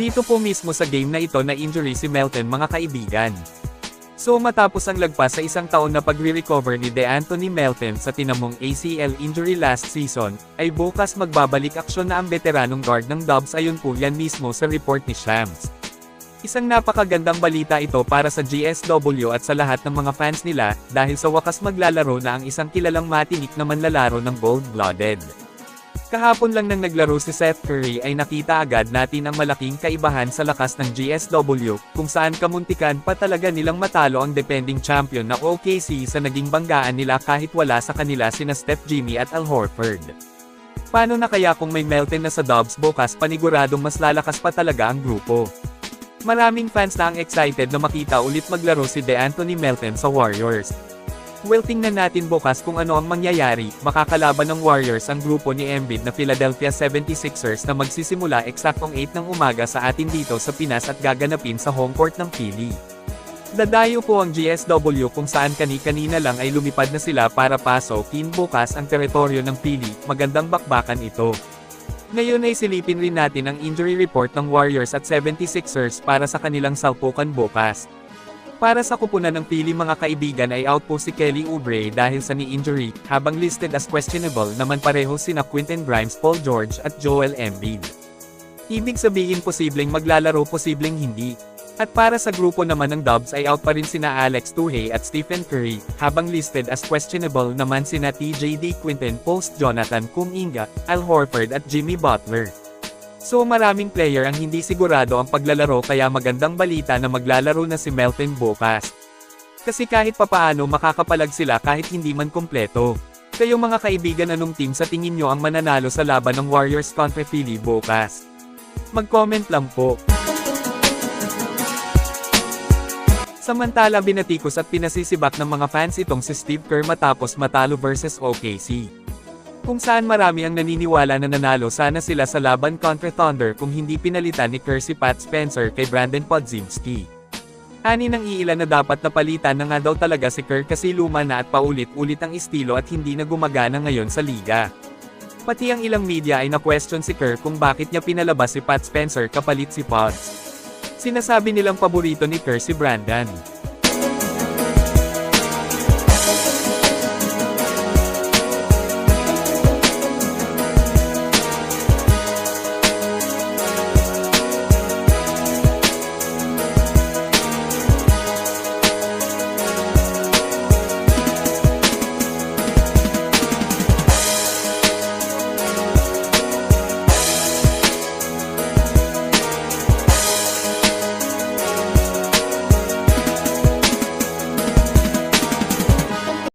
Dito po mismo sa game na ito na injury si Melton mga kaibigan. So matapos ang lagpas sa isang taon na pagre-recover ni DeAnthony Melton sa tinamong ACL injury last season, ay bukas magbabalik aksyon na ang veteranong guard ng Dubs ayon po yan mismo sa report ni Shams. Isang napakagandang balita ito para sa GSW at sa lahat ng mga fans nila, dahil sa wakas maglalaro na ang isang kilalang matinik na manlalaro ng gold-blooded. Kahapon lang nang naglaro si Seth Curry ay nakita agad natin ang malaking kaibahan sa lakas ng GSW, kung saan kamuntikan pa talaga nilang matalo ang defending champion na OKC sa naging banggaan nila kahit wala sa kanila sina Steph, Jimmy at Al Horford. Paano na kaya kung may Melton na sa Dubs bukas, paniguradong mas lalakas pa talaga ang grupo. Maraming fans na ang excited na makita ulit maglaro si DeAnthony Melton sa Warriors. Well, tingnan natin bukas kung ano ang mangyayari. Makakalaban ng Warriors ang grupo ni Embiid na Philadelphia 76ers na magsisimula eksaktong 8 ng umaga sa atin dito sa Pinas at gaganapin sa home court ng Philly. Dadayo po ang GSW kung saan kani-kanina lang ay lumipad na sila para pasukin bukas ang teritoryo ng Philly. Magandang bakbakan ito. Ngayon ay silipin rin natin ang injury report ng Warriors at 76ers para sa kanilang salpukan bukas. Para sa kupunan ng Philly mga kaibigan ay out po si Kelly Oubre dahil sa knee injury, habang listed as questionable naman pareho sina Quentin Grimes, Paul George at Joel Embiid. Ibig sabihin posibleng maglalaro, posibleng hindi. At para sa grupo naman ng Dubs ay out pa rin sina Alex Tuhey at Stephen Curry, habang listed as questionable naman sina TJD Quinton, Post Jonathan Kuminga, Al Horford at Jimmy Butler. So maraming player ang hindi sigurado ang paglalaro kaya magandang balita na maglalaro na si Melton bukas. Kasi kahit papaano makakapalag sila kahit hindi man kompleto. Kayo mga kaibigan, anong team sa tingin nyo ang mananalo sa laban ng Warriors kontra Philly bukas? Mag-comment lang po. Samantala binatikos at pinasisibak ng mga fans itong si Steve Kerr matapos matalo versus OKC. Kung saan marami ang naniniwala na nanalo sana sila sa laban kontra Thunder kung hindi pinalitan ni Kerr si Pat Spencer kay Brandon Podziemski. Ani nang iilan na dapat napalitan na nga daw talaga si Kerr kasi luma na at paulit-ulit ang estilo at hindi na gumagana ngayon sa liga. Pati ang ilang media ay na-question si Kerr kung bakit niya pinalabas si Pat Spencer kapalit si Pods. Sinasabi nilang paborito ni Kerr si Brandon.